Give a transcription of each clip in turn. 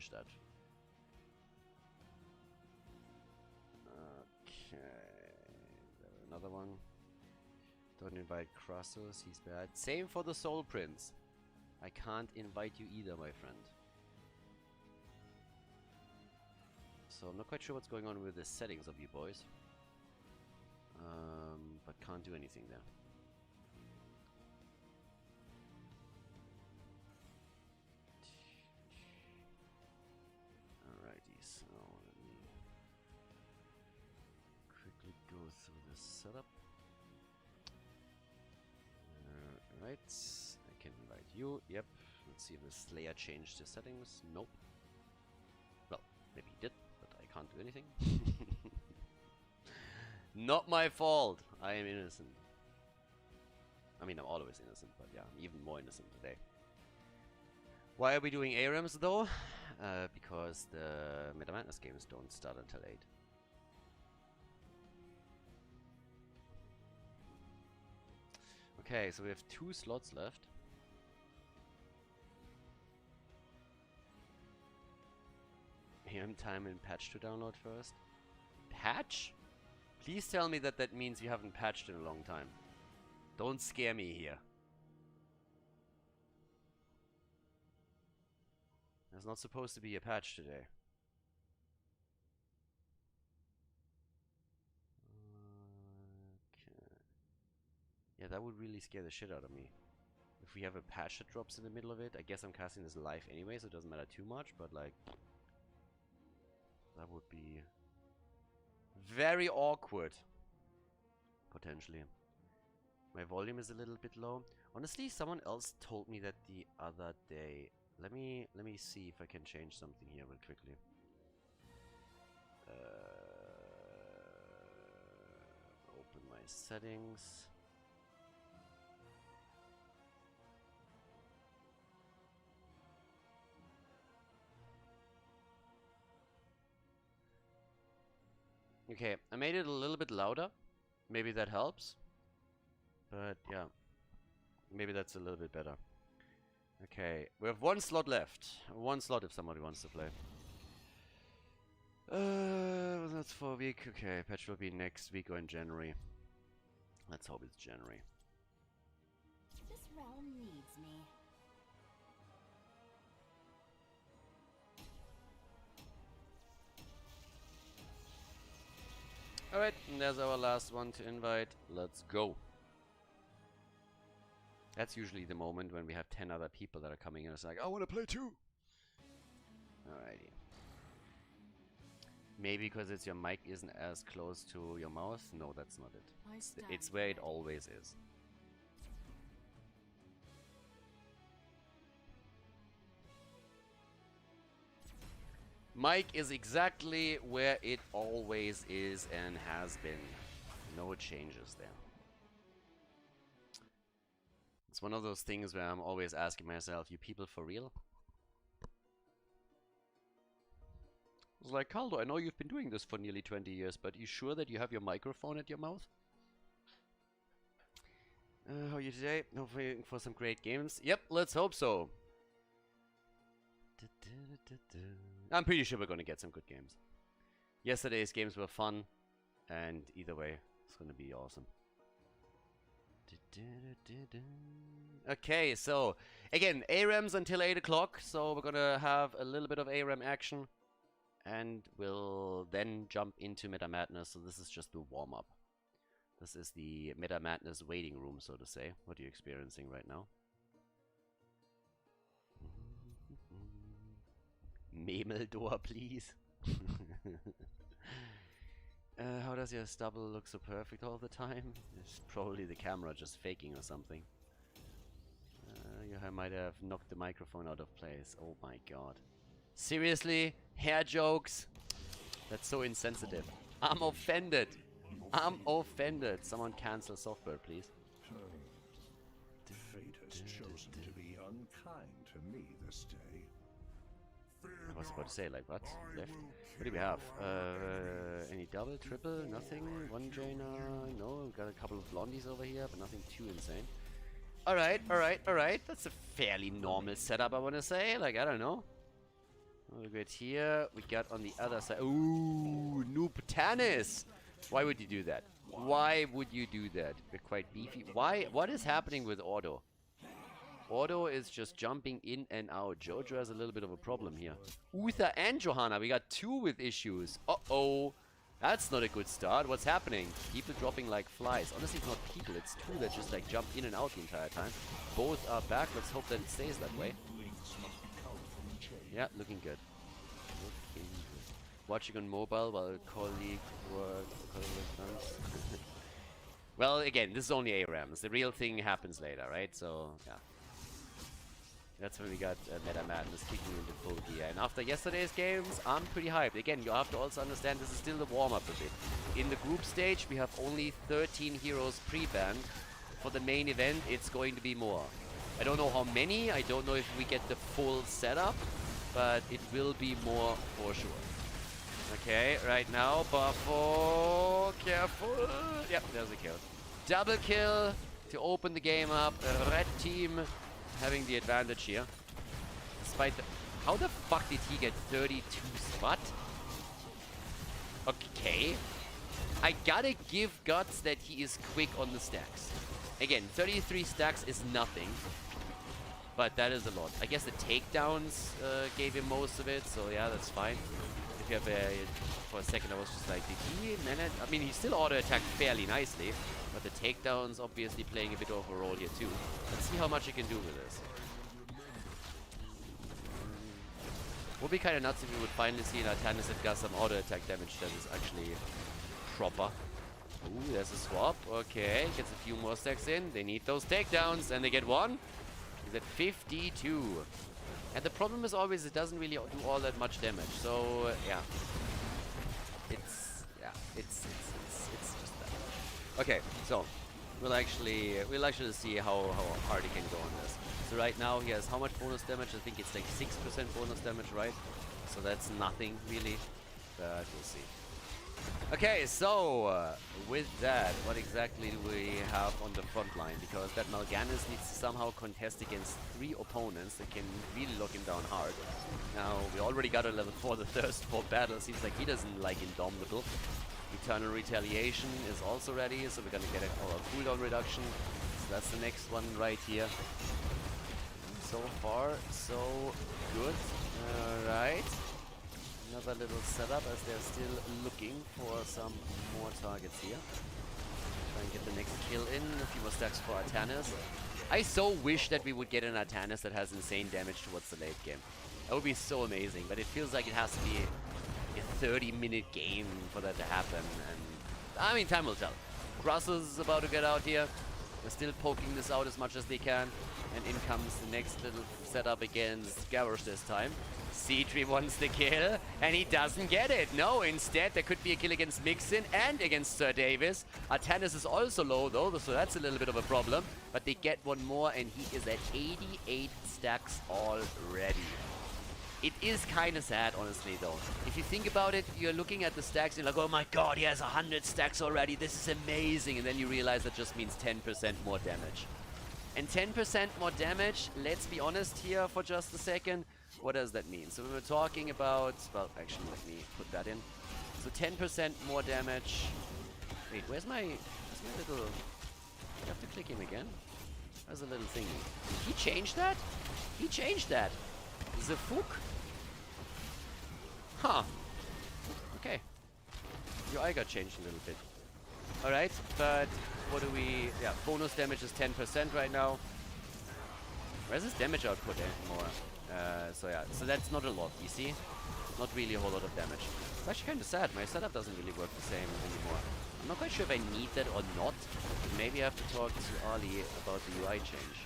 change that. Okay, another one. Don't invite Crassus, he's bad. Same for the Soul Prince. I can't invite you either, my friend. So I'm not quite sure what's going on with the settings of you boys. But can't do anything there. Alrighty, so let me quickly go through the setup. Alright, I can invite you. Yep. Let's see if the Slayer changed the settings. Nope. Well, maybe he did, but I can't do anything. Not my fault. I am innocent. I mean, I'm always innocent, but yeah, I'm even more innocent today. Why are we doing Arams though? Because the Metamadness games don't start until 8. Okay, so we have 2 slots left. Aram time and patch to download first. Patch? Please tell me that that means you haven't patched in a long time. Don't scare me here. There's not supposed to be a patch today. Okay. Yeah, that would really scare the shit out of me. If we have a patch that drops in the middle of it, I guess I'm casting this live anyway, so it doesn't matter too much, but like... that would be... very awkward. Potentially. My volume is a little bit low. Honestly, someone else told me that the other day. Let me see if I can change something here real quickly. Open my settings. Okay, I made it a little bit louder. Maybe that helps. But yeah, maybe that's a little bit better. Okay, we have 1 slot left. 1 slot if somebody wants to play. That's for a week. Okay, patch will be next week or in January. Let's hope it's January. This realm needs me. Alright, and there's our last one to invite. Let's go. That's usually the moment when we have 10 other people that are coming in and it's like, I want to play too. Alrighty. Maybe because it's your mic isn't as close to your mouth? No, that's not it. It's where it always is. Mic is exactly where it always is and has been. No changes there. It's one of those things where I'm always asking myself, you people for real? It's like, Khaldor, I know you've been doing this for nearly 20 years, but you sure that you have your microphone at your mouth? How are you today? Hopefully for some great games. Yep, let's hope so. I'm pretty sure we're going to get some good games. Yesterday's games were fun, and either way, it's going to be awesome. Okay, so again, ARAMs until 8 o'clock, so we're gonna have a little bit of ARAM action and we'll then jump into Metamadness. So this is just the warm-up. This is the Metamadness waiting room, so to say. What are you experiencing right now? Memeldor, please. How does your stubble look so perfect all the time? It's probably the camera just faking or something. You might have knocked the microphone out of place. Oh my god. Seriously? Hair jokes? That's so insensitive. I'm offended. I'm offended. Someone cancel software, please. Fate has chosen to be unkind to me this day. I was about to say, like, what? Left? What do we have? Any double, triple? Nothing? One Jaina? No, we've got a couple of blondies over here, but nothing too insane. Alright, alright, alright. That's a fairly normal setup, I want to say. Like, I don't know. We'll get here. We got on the other side. Ooh, noob tennis. Why would you do that? Why would you do that? We're quite beefy. Why? What is happening with Auto? Auto is just jumping in and out. Jojo has a little bit of a problem here. Uther and Johanna. We got 2 with issues. Uh-oh. That's not a good start. What's happening? People dropping like flies. Honestly, it's not people. It's 2 that just like jump in and out the entire time. Both are back. Let's hope that it stays that way. Yeah, looking good. Looking good. Watching on mobile while a colleague works. Well, again, this is only Arams. The real thing happens later, right? So, yeah. That's when we got Metamadness kicking into full gear. And after yesterday's games, I'm pretty hyped. Again, you have to also understand this is still the warm-up a bit. In the group stage, we have only 13 heroes pre-banned. For the main event, it's going to be more. I don't know how many. I don't know if we get the full setup. But it will be more for sure. Okay, right now, Buffo, careful. Yep, there's a kill. Double kill to open the game up. Red team having the advantage here. Despite the... How the fuck did he get 32 spot? Okay. I gotta give Guts that he is quick on the stacks. Again, 33 stacks is nothing. But that is a lot. I guess the takedowns gave him most of it, so yeah, that's fine. If you have for a second, I was just like, did he manage? I mean, he still auto-attacked fairly nicely, but the takedowns obviously playing a bit of a role here too. Let's see how much he can do with this. Would be kind of nuts if we would finally see an Artanis that got some auto-attack damage that is actually proper. Ooh, there's a swap. Okay, gets a few more stacks in. They need those takedowns, and they get one. He's at 52. And the problem is always it doesn't really do all that much damage. So, yeah. It's just that. Okay, so we'll actually see how hard he can go on this. So right now he has how much bonus damage? I think it's like 6% bonus damage, right? So that's nothing really, but we'll see. Okay, so with that, what exactly do we have on the front line? Because that Mal'Ganis needs to somehow contest against 3 opponents that can really lock him down hard. Now, we already got a level 4, the thirst for battle. Seems like he doesn't like Indomitable. Eternal Retaliation is also ready, so we're gonna get our cooldown reduction. So that's the next one right here. So far, so good. Alright. Another little setup as they're still looking for some more targets here. Try and get the next kill in. A few more stacks for Artanis. I so wish that we would get an Artanis that has insane damage towards the late game. That would be so amazing, but it feels like it has to be a 30-minute game for that to happen. And I mean, time will tell. Crossus is about to get out here. They're still poking this out as much as they can. And in comes the next little setup against Garrosh this time. C3 wants the kill, and he doesn't get it. No, instead, there could be a kill against Mixin and against Sir Davis. Artanis is also low, though, so that's a little bit of a problem. But they get one more, and he is at 88 stacks already. It is kind of sad, honestly, though. If you think about it, you're looking at the stacks, and you're like, oh my god, he has 100 stacks already. This is amazing. And then you realize that just means 10% more damage. And 10% more damage, let's be honest here for just a second. What does that mean? So we were talking about... Well, actually, let me put that in. So 10% more damage. Wait, where's my little... I have to click him again. There's a little thingy. Did he change that? He changed that. The fuck? Huh. Okay. Your eye got changed a little bit. Alright, but what do we... Yeah, bonus damage is 10% right now. Where's his damage output anymore? So yeah, so that's not a lot, you see? Not really a whole lot of damage. It's actually kind of sad. My setup doesn't really work the same anymore. I'm not quite sure if I need that or not. But maybe I have to talk to Ali about the UI change.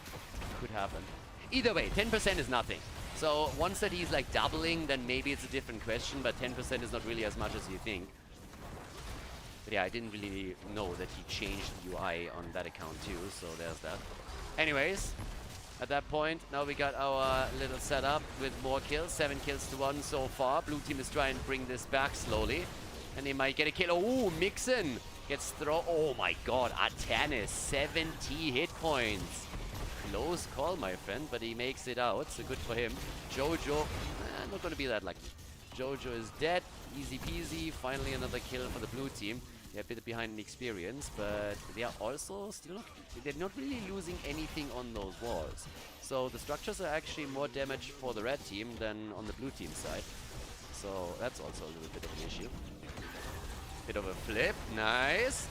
Could happen. Either way, 10% is nothing. So once that he's like doubling, then maybe it's a different question, but 10% is not really as much as you think. But yeah, I didn't really know that he changed the UI on that account too, so there's that. Anyways, at that point, now we got our little setup with more kills. 7 kills to 1 so far. Blue team is trying to bring this back slowly. And they might get a kill. Oh, Mixin gets thrown. Oh my god, Artanis, 70 hit points. Close call, my friend, but he makes it out, so good for him. Jojo, not gonna be that lucky. Jojo is dead. Easy peasy. Finally another kill for the blue team. They're a bit behind in experience, but they are also still not... They're not really losing anything on those walls. So the structures are actually more damage for the red team than on the blue team side. So that's also a little bit of an issue. Bit of a flip. Nice.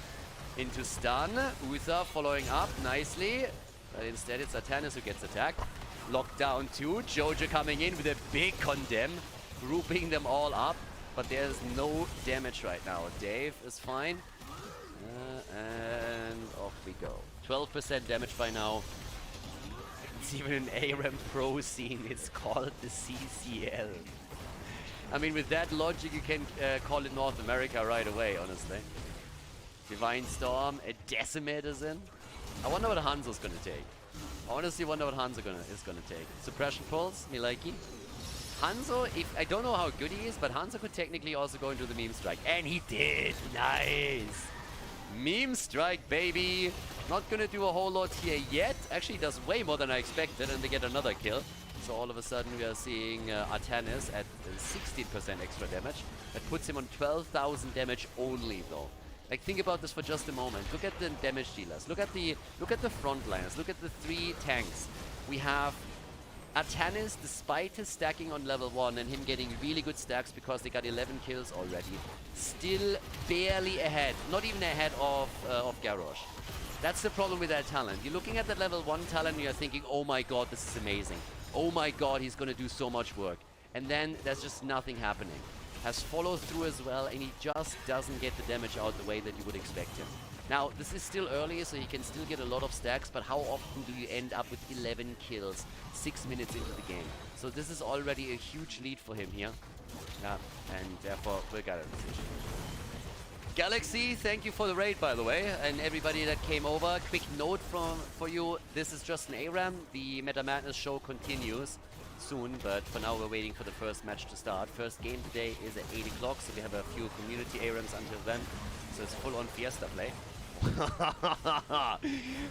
Into stun. Uther following up nicely. But instead it's Atanis who gets attacked. Locked down too. Jojo coming in with a big condemn. Grouping them all up. But there's no damage right now. Dave is fine. And off we go. 12% damage by now. It's even an Aram Pro scene. It's called the CCL. I mean, with that logic, you can call it North America right away, honestly. Divine Storm, a Decimate is in. I wonder what Hanzo's gonna take. I honestly wonder what Hanzo is gonna take. Suppression Pulse, me likey. Hanzo, I don't know how good he is, but Hanzo could technically also go into the Meme Strike. And he did! Nice! Meme Strike, baby! Not gonna do a whole lot here yet. Actually, he does way more than I expected, and they get another kill. So all of a sudden we are seeing Artanis at 16% extra damage. That puts him on 12,000 damage only, though. Like, think about this for just a moment. Look at the damage dealers. Look at the frontliners. Look at the 3 tanks. We have Artanis, despite his stacking on level 1 and him getting really good stacks because they got 11 kills already, still barely ahead. Not even ahead of Garrosh. That's the problem with that talent. You're looking at that level 1 talent and you're thinking, oh my god, this is amazing. Oh my god, he's gonna do so much work. And then there's just nothing happening. Has follow through as well, and he just doesn't get the damage out the way that you would expect him. Now, this is still early, so he can still get a lot of stacks, but how often do you end up with 11 kills 6 minutes into the game? So this is already a huge lead for him here. Yeah, and therefore we'll get a decision. Galaxy, thank you for the raid, by the way, and everybody that came over. Quick note for you, this is just an Aram. The Metamadness show continues soon, but for now we're waiting for the first match to start. First game today is at 8 o'clock, so we have a few community Arams until then. So it's full-on Fiesta play.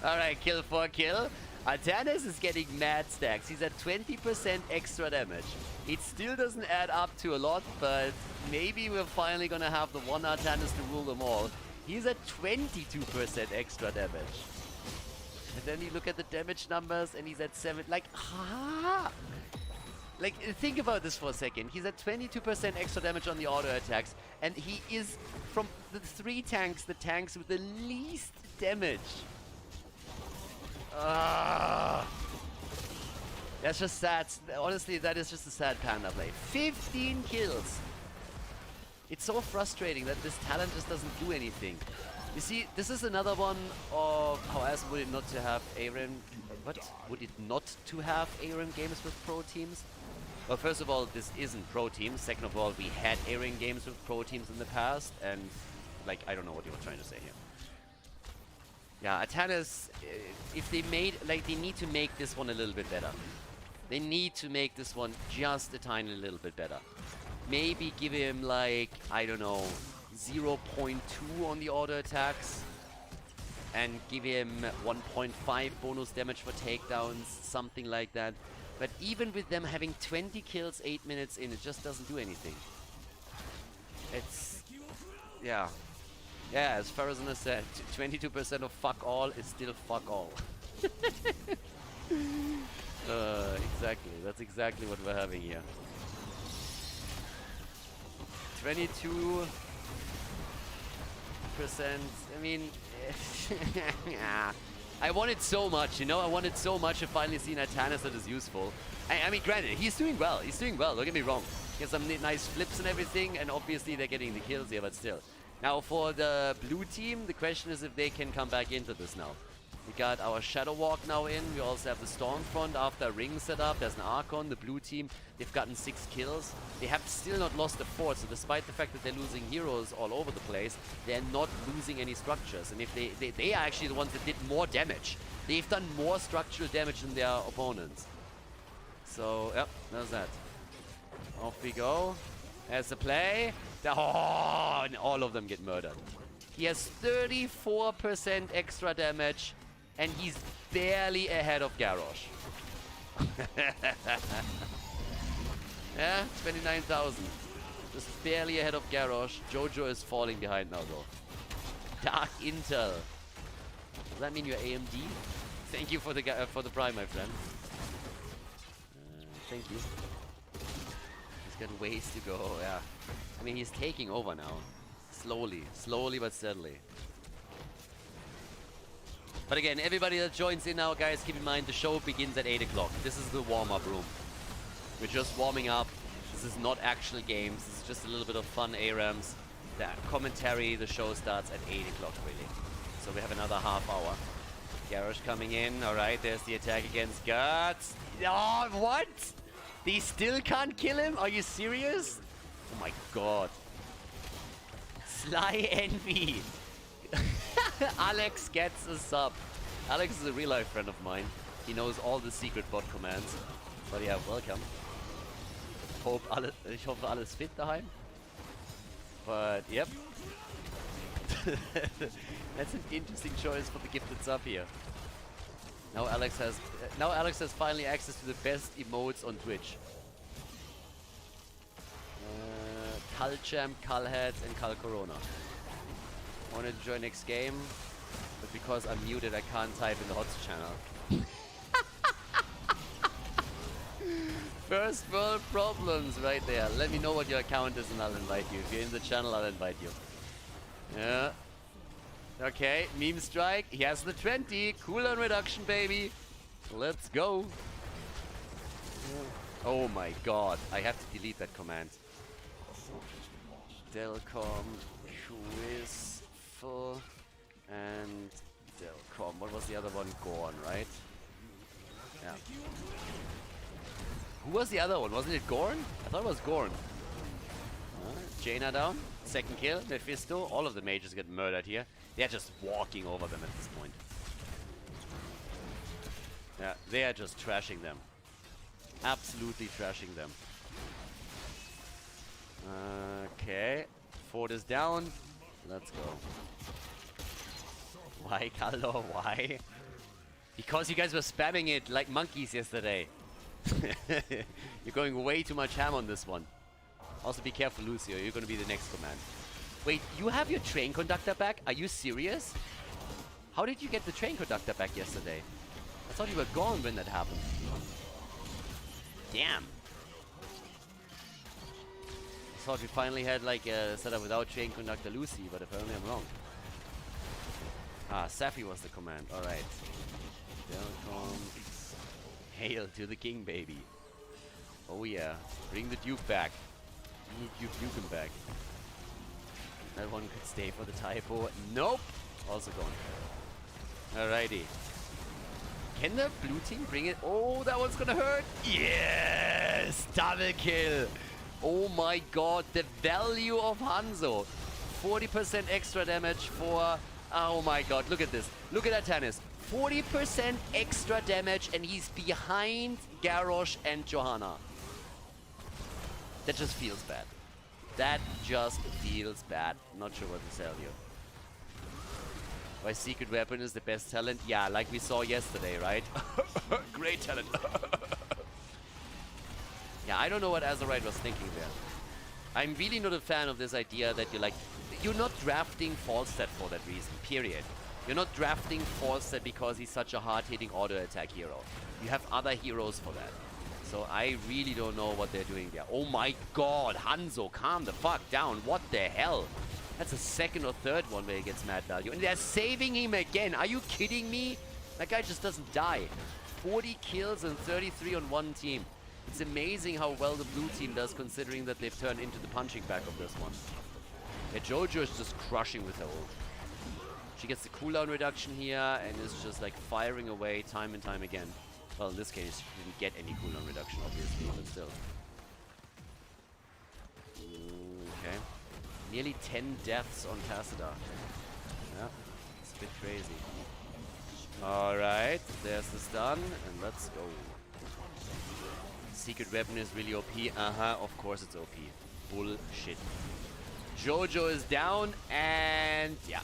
Alright, kill for kill. Artanis is getting mad stacks. He's at 20% extra damage. It still doesn't add up to a lot, but maybe we're finally gonna have the one Artanis to rule them all. He's at 22% extra damage. And then you look at the damage numbers and he's at 7. Like, like, think about this for a second. He's at 22% extra damage on the auto attacks, and he is, from the 3 tanks, the tanks with the least damage. That's just sad. Honestly, that is just a sad Panda play. 15 kills. It's so frustrating that this talent just doesn't do anything. You see, this is another one of how else would it not to have Aram... What? Would it not to have Aram games with pro teams? Well, first of all, this isn't pro teams. Second of all, we had Aram games with pro teams in the past, and, like, I don't know what you were trying to say here. Yeah, Artanis, if they made... Like, they need to make this one a little bit better. They need to make this one just a tiny little bit better. Maybe give him, like, I don't know, 0.2 on the auto attacks. And give him 1.5 bonus damage for takedowns, something like that. But even with them having 20 kills 8 minutes in, it just doesn't do anything. It's... Yeah. Yeah, as Farazana said, 22% of fuck all is still fuck all. Exactly. That's exactly what we're having here. 22%. I mean... I wanted so much, you know? I wanted so much to finally see an Artanis that is useful. I mean, granted, he's doing well. He's doing well, don't get me wrong. He has some nice flips and everything, and obviously they're getting the kills here, but still. Now, for the blue team, the question is if they can come back into this now. We got our Shadow Walk now in. We also have the Stormfront after a ring set up. There's an Archon. The blue team, they've gotten 6 kills. They have still not lost a fort, so despite the fact that they're losing heroes all over the place, they're not losing any structures. And if they are actually the ones that did more damage. They've done more structural damage than their opponents. So, yep, there's that. Off we go. There's the play. Oh, and all of them get murdered. He has 34% extra damage, and he's barely ahead of Garrosh. Yeah, 29,000. Just barely ahead of Garrosh. Jojo is falling behind now, though. Dark Intel. Does that mean you're AMD? Thank you for the prime, my friend. Thank you. He's got ways to go, yeah. I mean, he's taking over now. Slowly but steadily. But again, everybody that joins in now, guys, keep in mind the show begins at 8 o'clock. This is the warm-up room. We're just warming up. This is not actual games. This is just a little bit of fun ARAMs. The commentary, the show starts at 8 o'clock, really. So we have another half hour. Garrosh coming in. Alright, there's the attack against Guts. Oh, what? They still can't kill him? Are you serious? Oh my god. Sly Envy. Alex gets a sub. Alex is a real life friend of mine. He knows all the secret bot commands. But yeah, welcome. Ich hoffe alles fit daheim. But yep. That's an interesting choice for the gifted sub here. Now Alex has finally access to the best emotes on Twitch. Kalchamp, Kalheads, and Kal Corona. Wanted to join next game, but because I'm muted, I can't type in the HOTS channel. First world problems right there. Let me know what your account is and I'll invite you. If you're in the channel, I'll invite you. Yeah. Okay, meme strike. He has the 20. Cooldown reduction, baby. Let's go. Oh my god. I have to delete that command. Delcom, Quizful, and Delcom. What was the other one? Gorn, right? Yeah. Who was the other one? Wasn't it Gorn? I thought it was Gorn. Jaina down. Second kill. Mephisto. All of the mages get murdered here. They're just walking over them at this point. Yeah, they are just trashing them. Absolutely trashing them. Okay. Fort is down. Let's go. Why, Khaldor? Why? Because you guys were spamming it like monkeys yesterday. You're going way too much ham on this one. Also be careful, Lucio. You're going to be the next command. Wait, you have your train conductor back? Are you serious? How did you get the train conductor back yesterday? I thought you were gone when that happened. Damn. I thought we finally had like a setup without train conductor Lucy, but apparently I'm wrong. Ah, Safi was the command. Alright. Hail to the king, baby. Oh yeah. Bring the Duke back. We need Duke Nukem back. That one could stay for the typo. Nope. Also gone. Alrighty. Can the blue team bring it? Oh, that one's gonna hurt. Yes! Double kill. Oh my god. The value of Hanzo. 40% extra damage for... Oh my god. Look at this. Look at that tennis. 40% extra damage and he's behind Garrosh and Johanna. That just feels bad. That just feels bad. Not sure what to tell you. Why secret weapon is the best talent? Yeah, like we saw yesterday, right? Great talent. Yeah, I don't know what Azerite was thinking there. I'm really not a fan of this idea that you're not drafting Falstad for that reason, period. You're not drafting Falstad because he's such a hard-hitting auto-attack hero. You have other heroes for that. So I really don't know what they're doing there. Oh my god, Hanzo, calm the fuck down. What the hell? That's a second or third one where he gets mad value. And they're saving him again. Are you kidding me? That guy just doesn't die. 40 kills and 33 on one team. It's amazing how well the blue team does considering that they've turned into the punching bag of this one. Yeah, Jojo is just crushing with her ult. She gets the cooldown reduction here and is just like firing away time and time again. Well, in this case, she didn't get any cooldown reduction, obviously, but still. Okay. Nearly 10 deaths on Tassadar. Yeah, it's a bit crazy. Alright, there's the stun, and let's go. Secret weapon is really OP. Of course it's OP. Bullshit. Jojo is down, and yeah.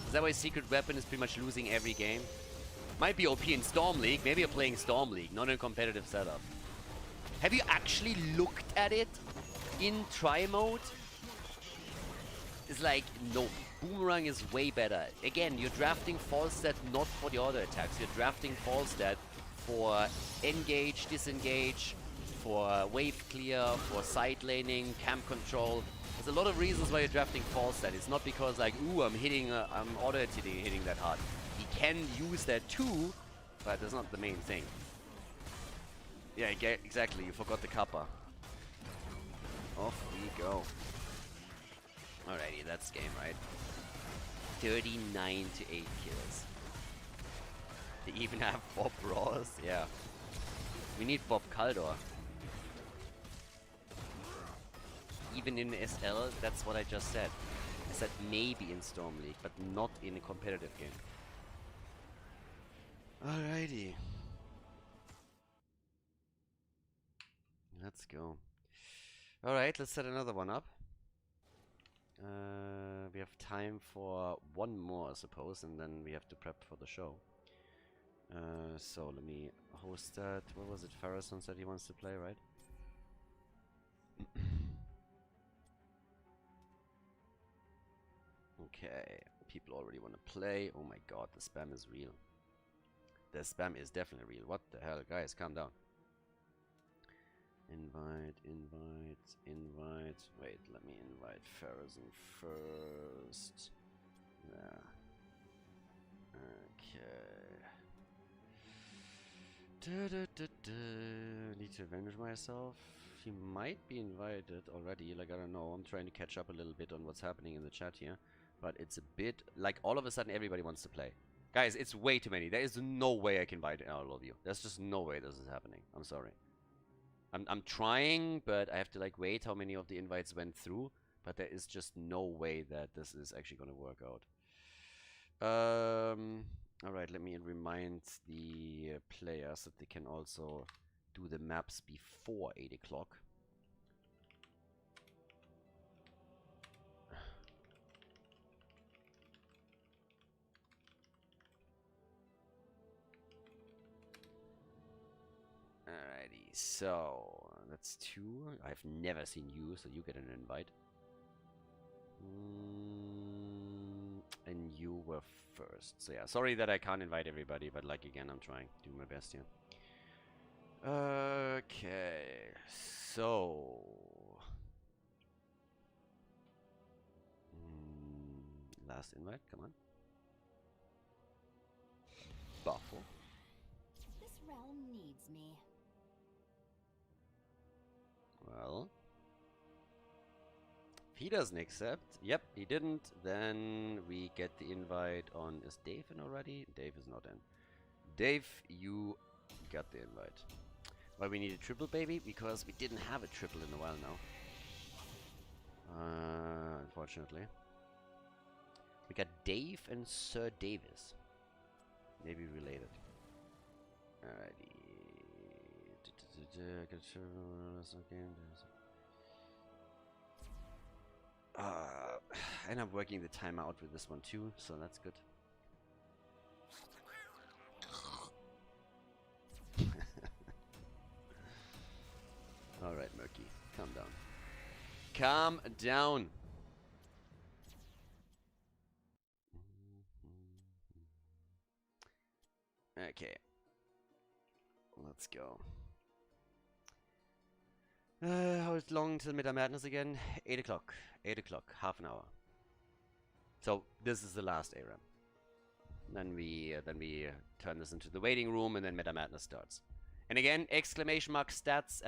Is that why secret weapon is pretty much losing every game? Might be OP in Storm League. Maybe you're playing Storm League, not in a competitive setup. Have you actually looked at it in try mode? It's like, no, Boomerang is way better. Again, you're drafting fall stat not for the auto attacks. You're drafting fall stat for engage, disengage, for wave clear, for side laning, camp control. There's a lot of reasons why you're drafting fall stat. It's not because like, ooh, I'm auto hitting that hard. He can use that too, but that's not the main thing. Yeah, exactly. You forgot the kappa. Off we go. Alrighty, that's game, right? 39 to 8 kills. They even have Bob Ross. Yeah. We need Bob Khaldor. Even in SL, that's what I just said. I said maybe in Storm League, but not in a competitive game. Alrighty. Let's go. Alright, let's set another one up. We have time for one more, I suppose, and then we have to prep for the show. So let me host that. What was it? Farrison said he wants to play, right? Okay, people already want to play. Oh my god, the spam is real. The spam is definitely real. What the hell? Guys, calm down. Invite. Wait, let me invite Farrison first. Yeah. Okay. Need to avenge myself. He might be invited already. Like, I don't know. I'm trying to catch up a little bit on what's happening in the chat here. But it's a bit... Like, all of a sudden, everybody wants to play. Guys, it's way too many. There is no way I can invite all of you. There's just no way this is happening. I'm sorry. I'm trying, but I have to like wait how many of the invites went through. But there is just no way that this is actually going to work out. Alright, let me remind the players that they can also do the maps before 8 o'clock. Alrighty, so that's 2. I've never seen you, so you get an invite. And you were first. So yeah, sorry that I can't invite everybody, but like again, I'm trying to do my best here. Okay, so last invite, come on. Buffalo. This realm needs me. Well, if he doesn't accept, yep, he didn't, then we get the invite on, is Dave in already? Dave is not in. Dave, you got the invite. Well, we need a triple, baby, because we didn't have a triple in a while now. Unfortunately. We got Dave and Sir Davis. Maybe related. Alrighty. And I'm working the timeout with this one too, so that's good. Alright, Murky, calm down. Calm down! Okay. Let's go. How long till Metamadness again? 8 o'clock. 8 o'clock, half an hour. So this is the last Aram. Then we turn this into the waiting room, and then Metamadness starts. And again, exclamation mark stats.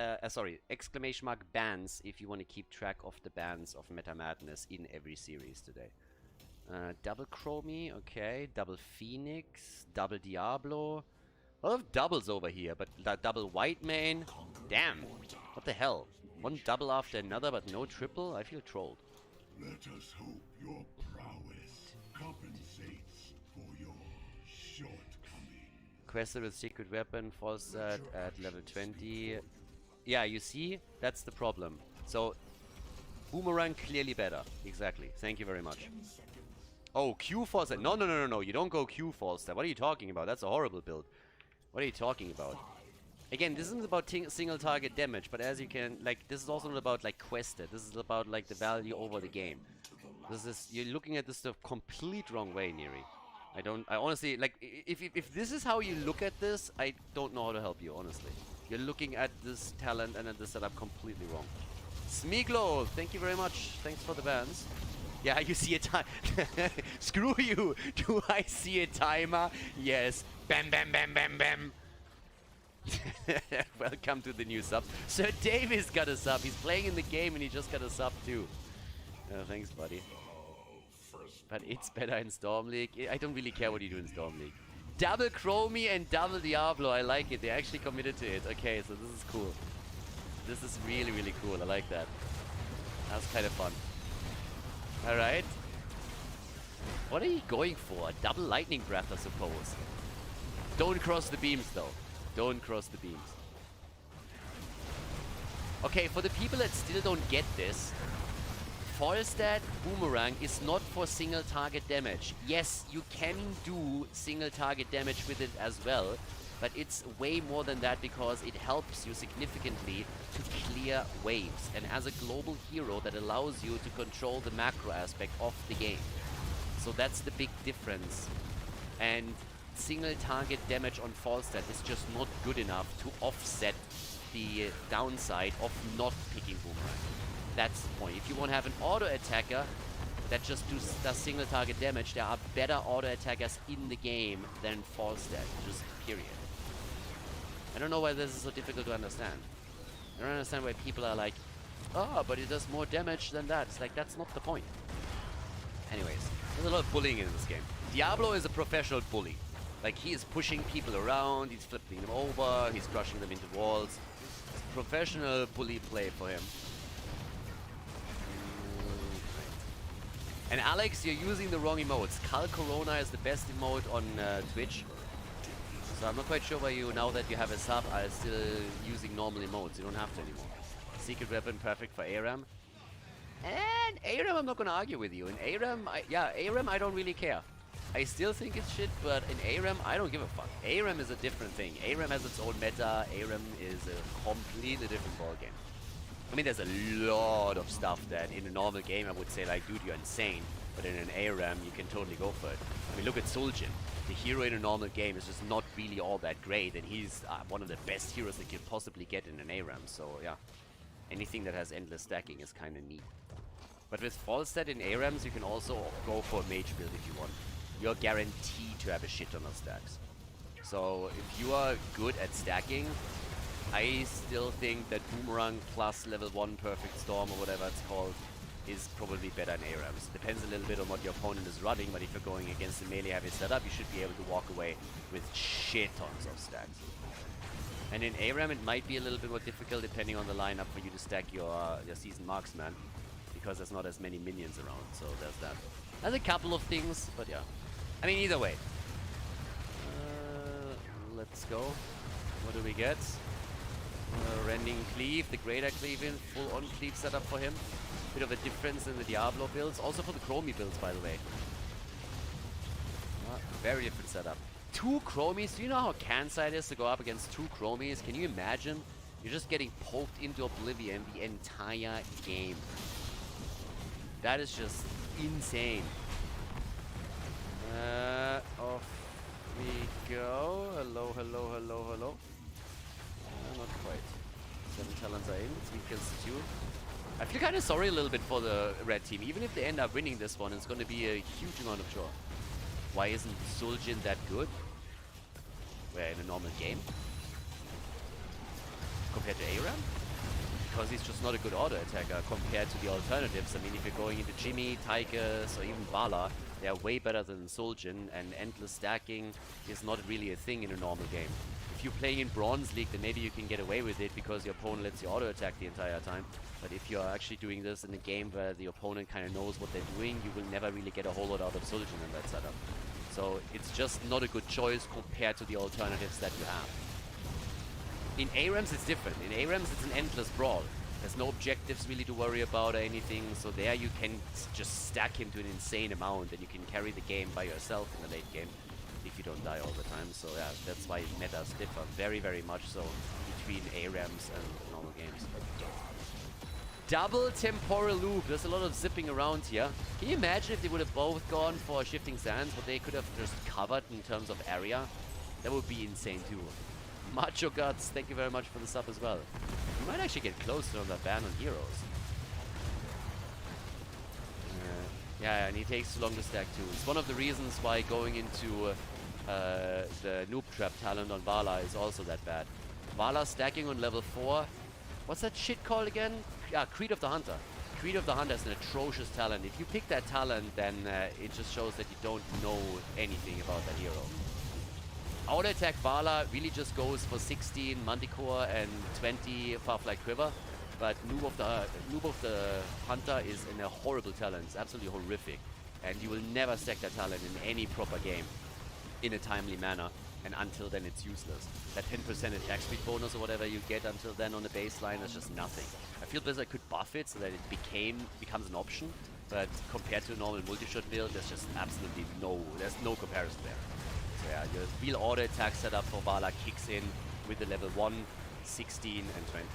Exclamation mark bans if you want to keep track of the bans of Metamadness in every series today. Double Chromie, okay. Double Phoenix, double Diablo. A lot of doubles over here, but double White Mane. Damn. What the hell? One double after another, but no triple? I feel trolled. Let us hope your prowess compensates for your shortcomings. Quested with secret weapon, false at level 20. Yeah, you see? That's the problem. So, Boomerang clearly better. Exactly. Thank you very much. Oh, Q false that. No. You don't go Q false that. What are you talking about? That's a horrible build. What are you talking about? Again, this isn't about single target damage, but as you can, like, this is also not about, like, quested. This is about, like, the value over the game. This is, you're looking at this the complete wrong way, Neri. I honestly, like, if this is how you look at this, I don't know how to help you, honestly. You're looking at this talent and at this setup completely wrong. Smiglo, thank you very much. Thanks for the bands. Yeah, you see a time. Screw you. Do I see a timer? Yes. Bam, bam, bam, bam, bam. Welcome to the new subs. Sir Davis got a sub. He's playing in the game and he just got a sub too. Thanks, buddy. But it's better in Storm League. I don't really care what you do in Storm League. Double Chromie and double Diablo. I like it. They actually committed to it. Okay, so this is cool. This is really, really cool. I like that. That's kind of fun. Alright. What are you going for? A double lightning breath, I suppose. Don't cross the beams, though. Don't cross the beams. Okay, for the people that still don't get this, Falstad Boomerang is not for single target damage. Yes, you can do single target damage with it as well, but it's way more than that because it helps you significantly to clear waves. And as a global hero, that allows you to control the macro aspect of the game. So that's the big difference. And single target damage on Falstad is just not good enough to offset the downside of not picking Boomerang. That's the point. If you want to have an auto attacker that just does single target damage, there are better auto attackers in the game than Falstad. Just period. I don't know why this is so difficult to understand. I don't understand why people are like, oh, but it does more damage than that. It's like, that's not the point. Anyways, there's a lot of bullying in this game. Diablo is a professional bully. Like, he is pushing people around, he's flipping them over, he's crushing them into walls. It's professional bully play for him. And Alex, you're using the wrong emotes. Cal Corona is the best emote on Twitch. So I'm not quite sure why you, now that you have a sub, are still using normal emotes. You don't have to anymore. Secret weapon perfect for Aram. And Aram, I'm not gonna argue with you. In Aram, Aram, I don't really care. I still think it's shit, but in Aram, I don't give a fuck. Aram is a different thing. Aram has its own meta. Aram is a completely different ballgame. I mean, there's a lot of stuff that in a normal game I would say, like, dude, you're insane. But in an ARAM, you can totally go for it. I mean, look at Suljin. The hero in a normal game is just not really all that great, and he's one of the best heroes that you could possibly get in an ARAM. So, yeah. Anything that has endless stacking is kind of neat. But with Falstad in ARAMs, you can also go for a mage build if you want. You're guaranteed to have a shit ton of stacks. So, if you are good at stacking, I still think that Boomerang plus level 1 Perfect Storm or whatever it's called is probably better in ARAMs. Depends a little bit on what your opponent is running, but if you're going against a melee heavy setup, you should be able to walk away with shit tons of stacks. And in ARAM it might be a little bit more difficult depending on the lineup for you to stack your seasoned marksman, because there's not as many minions around, so there's that. There's a couple of things, but yeah. I mean, either way. Let's go. What do we get? Rending Cleave, the Greater Cleave in, full on Cleave setup for him. Bit of a difference in the Diablo builds, also for the Chromie builds, by the way. Very different setup. 2 Chromies, do you know how Kansai it is to go up against 2 Chromies? Can you imagine? You're just getting poked into oblivion the entire game. That is just insane. Off we go. Hello, hello, hello, hello. Not quite. 7 talents are in. 3 kills to 2. I feel kind of sorry a little bit for the red team. Even if they end up winning this one, it's going to be a huge amount of joy. Why isn't Suljin that good? Where in a normal game? Compared to Aram? Because he's just not a good auto attacker compared to the alternatives. I mean, if you're going into Jimmy, Tychus, or even Vala, they are way better than Suljin, and endless stacking is not really a thing in a normal game. If you play in Bronze League, then maybe you can get away with it because your opponent lets you auto attack the entire time. But if you're actually doing this in a game where the opponent kind of knows what they're doing, you will never really get a whole lot out of Suljin in that setup. So it's just not a good choice compared to the alternatives that you have. In ARAMs it's different. In ARAMs it's an endless brawl. There's no objectives really to worry about or anything, so there you can just stack him to an insane amount and you can carry the game by yourself in the late game. if you don't die all the time. So yeah, that's why metas differ very, very much so between ARAMs and normal games. Double temporal loop. There's a lot of zipping around here. Can you imagine if they would have both gone for shifting sands, what they could have just covered in terms of area? That would be insane too. Macho Guts, thank you very much for the sub as well. We might actually get closer on that ban on heroes. Yeah, and he takes too long to stack too. It's one of the reasons why going into the noob trap talent on Vala is also that bad. Vala stacking on level 4. What's that shit called again? Yeah, Creed of the Hunter. Creed of the Hunter is an atrocious talent. If you pick that talent, then it just shows that you don't know anything about that hero. Auto attack Vala really just goes for 16 Manticore and 20 Farfly Quiver. But Noob of the Hunter is a horrible talent. It's absolutely horrific. And you will never stack that talent in any proper game in a timely manner. And until then, it's useless. That 10% attack speed bonus or whatever you get until then on the baseline is just nothing. I feel Blizzard could buff it so that it becomes an option. But compared to a normal multi-shot build, there's just absolutely there's no comparison there. So yeah, your real auto attack setup for Vala kicks in with the level 1, 16 and 20.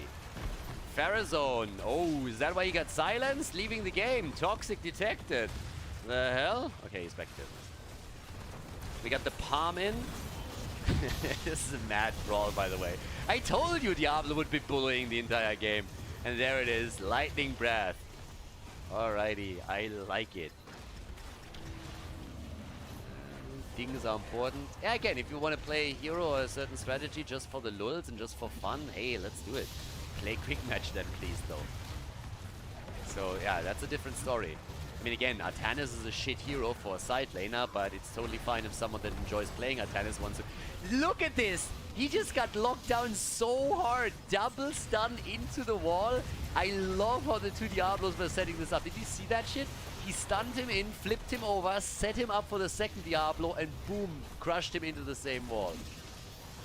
Pharazone. Oh, is that why he got silenced? Leaving the game. Toxic detected. The hell? Okay, he's back to business. We got the palm in. This is a mad brawl, by the way. I told you Diablo would be bullying the entire game. And there it is. Lightning Breath. Alrighty. I like it. Things are important. Yeah, again, if you want to play a hero or a certain strategy just for the lulz and just for fun, hey, let's do it. Play quick match then, please, though. So, yeah, that's a different story. I mean, again, Artanis is a shit hero for a side laner, but it's totally fine if someone that enjoys playing Artanis wants to... Look at this! He just got locked down so hard. Double stun into the wall. I love how the two Diablos were setting this up. Did you see that shit? He stunned him in, flipped him over, set him up for the second Diablo, and boom, crushed him into the same wall.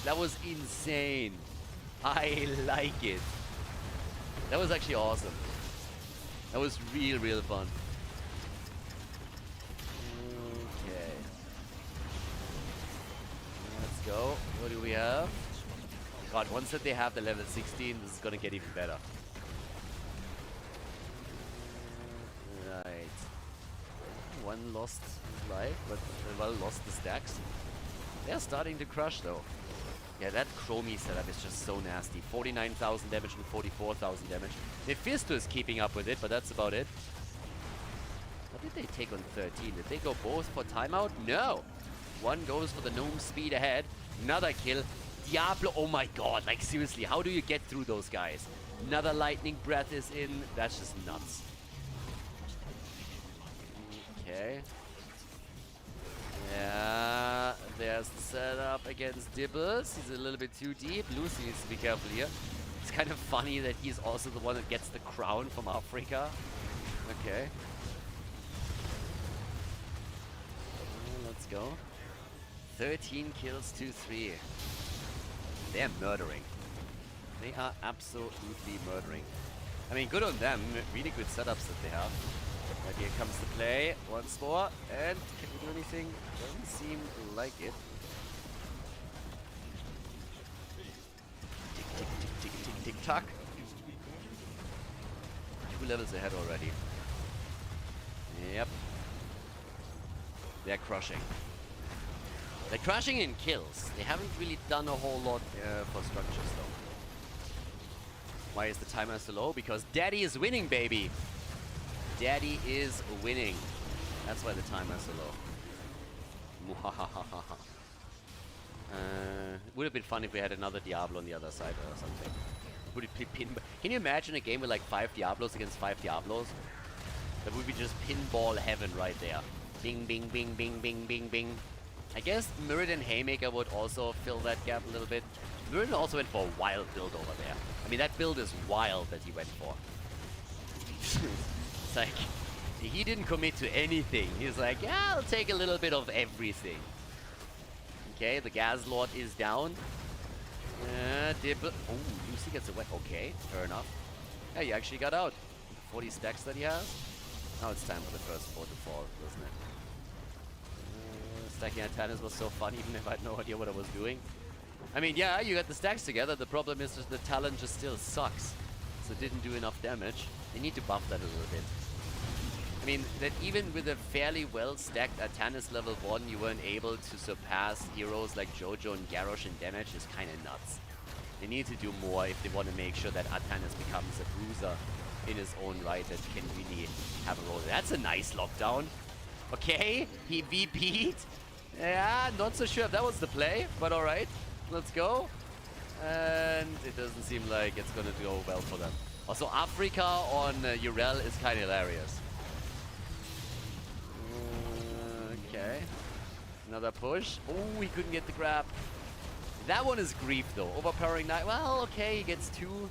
That was insane. I like it. That was actually awesome. That was real fun. Okay. Let's go. What do we have? God, once that they have the level 16, this is gonna get even better. Right. One lost life, but well, lost the stacks. They're starting to crush though. Yeah, that Chromie setup is just so nasty. 49,000 damage and 44,000 damage. Mephisto is keeping up with it, but that's about it. What did they take on 13? Did they go both for timeout? No! One goes for the gnome speed ahead. Another kill. Diablo, oh my god, like seriously, how do you get through those guys? Another lightning breath is in. That's just nuts. Okay. Yeah, there's the setup against Dibbles. He's a little bit too deep. Lucy needs to be careful here. It's kind of funny that he's also the one that gets the crown from Africa. Okay. Let's go. 13 kills to 3. They're murdering. They are absolutely murdering. I mean, good on them. Really good setups that they have. But here comes the play once more, and can we do anything? Doesn't seem like it. Tick, tick, tick, tick, tick, tick, tock. 2 levels ahead already. Yep. They're crushing. They're crushing in kills. They haven't really done a whole lot for structures, though. Why is the timer so low? Because Daddy is winning, baby! Daddy is winning. That's why the timer is so low. Would have been fun if we had another Diablo on the other side or something. Would it be Can you imagine a game with like 5 Diablos against 5 Diablos? That would be just pinball heaven right there. Bing, bing, bing, bing, bing, bing, bing. I guess Mirrodin Haymaker would also fill that gap a little bit. Mirrodin also went for a wild build over there. I mean, that build is wild that he went for. It's like, he didn't commit to anything. He's like, yeah, I'll take a little bit of everything. Okay, the Gas Lord is down. Oh, Lucy gets away. Okay, fair enough. Yeah, he actually got out. 40 stacks that he has. Now it's time for the first 4 to fall, isn't it? Stacking Atanas was so fun, even if I had no idea what I was doing. I mean, yeah, you got the stacks together. The problem is just the talent just still sucks. So it didn't do enough damage. They need to buff that a little bit. I mean, that even with a fairly well-stacked Atanas level 1, you weren't able to surpass heroes like Jojo and Garrosh in damage is kind of nuts. They need to do more if they want to make sure that Atanas becomes a bruiser in his own right that can really have a role. That's a nice lockdown. Okay, he VP'd. Yeah, not so sure if that was the play, but alright. Let's go. And it doesn't seem like it's gonna go well for them. Also, Africa on Urel is kind of hilarious. Okay. Another push. Oh, he couldn't get the grab. That one is grief though. Overpowering Knight. Well, okay, he gets 2.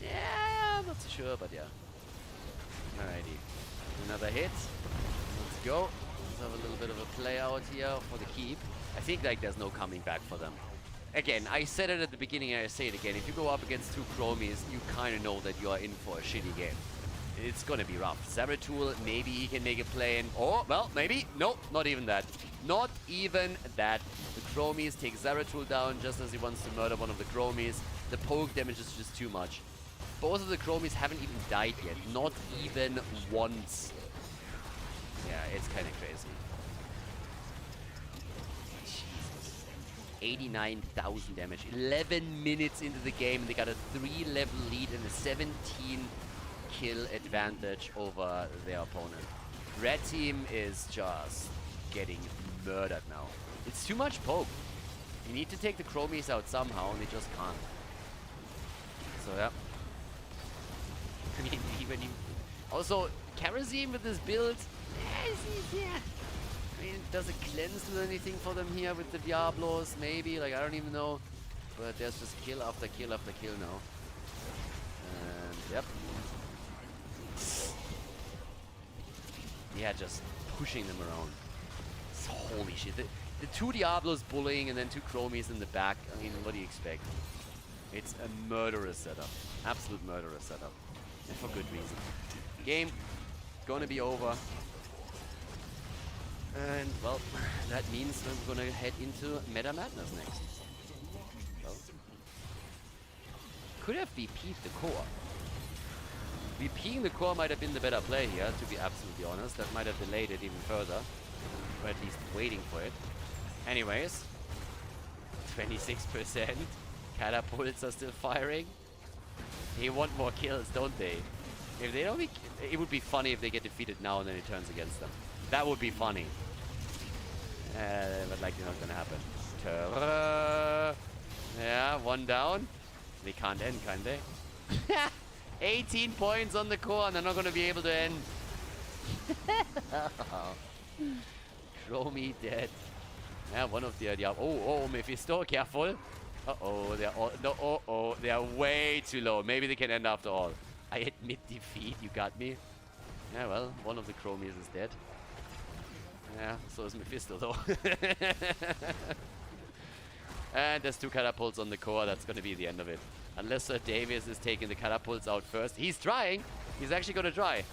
Yeah, I'm not so sure, but yeah. Alrighty. Another hit. Let's go. Let's have a little bit of a play out here for the keep. I think like there's no coming back for them. Again, I said it at the beginning and I say it again. If you go up against 2 Chromies, you kind of know that you are in for a shitty game. It's gonna be rough. Sabertool, maybe he can make a play in. Oh, well, maybe. No, not even that. Not even that. The Chromies take Zeratul down just as he wants to murder one of the Chromies. The poke damage is just too much. Both of the Chromies haven't even died yet. Not even once. Yeah, it's kind of crazy. 89,000 damage. 11 minutes into the game and they got a 3-level lead and a 17 kill advantage over their opponent. Red team is just getting murdered now. It's too much poke. You need to take the Chromies out somehow and they just can't. So yeah. I mean, even you... Also, Kerosene with this build... Yeah. I mean, does it cleanse do anything for them here with the Diablos? Maybe, like, I don't even know. But there's just kill after kill after kill now. And, yep. Yeah, just pushing them around. Holy shit. The 2 Diablos bullying and then 2 Chromies in the back. I mean, what do you expect? It's a murderous setup. Absolute murderous setup. And for good reason. Game gonna be over. And, well, that means we're gonna head into Metamadness next. Well, could have VP'd the core. VPing the core might have been the better play here, to be absolutely honest. That might have delayed it even further. Or at least waiting for it. Anyways. 26%. Catapults are still firing. They want more kills, don't they? If they don't, it would be funny if they get defeated now and then it turns against them. That would be funny. But likely not gonna happen. Yeah, 1 down. They can't end, can they? 18 points on the core and they're not gonna be able to end. Chromie dead. Yeah, one of the oh, Mephisto, careful. Uh-oh, they're all, no, they are way too low. Maybe they can end after all. I admit defeat, you got me. Yeah, well, one of the Chromies is dead. Yeah, so is Mephisto though. And there's 2 catapults on the core, that's gonna be the end of it. Unless Sir Davies is taking the catapults out first. He's trying! He's actually gonna try.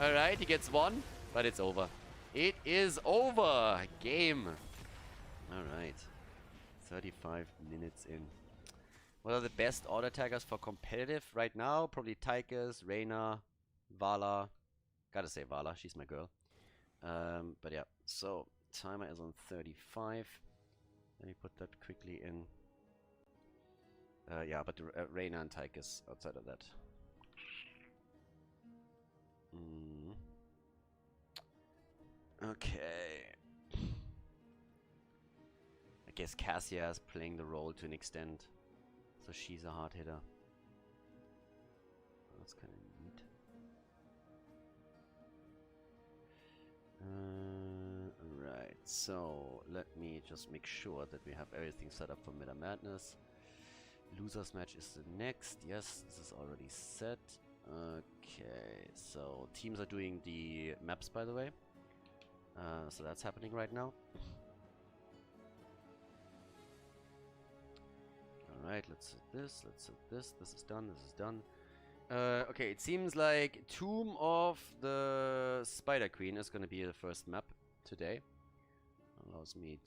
Alright, he gets 1, but it's over. It is over! Game! Alright. 35 minutes in. What are the best auto attackers for competitive right now? Probably Tychus, Reyna, Vala. Gotta say Vala, she's my girl. But yeah, so timer is on 35. Let me put that quickly in. Yeah, but Reyna and Tychus outside of that. Okay. I guess Cassia is playing the role to an extent. So she's a hard hitter. That's kind of neat. Right, so let me just make sure that we have everything set up for Metamadness. Losers match is the next. Yes, this is already set. Okay, so teams are doing the maps, by the way. So that's happening right now. Alright, let's set this, let's set this. This is done, this is done. Okay, it seems like Tomb of the Spider Queen is going to be the first map today. allows me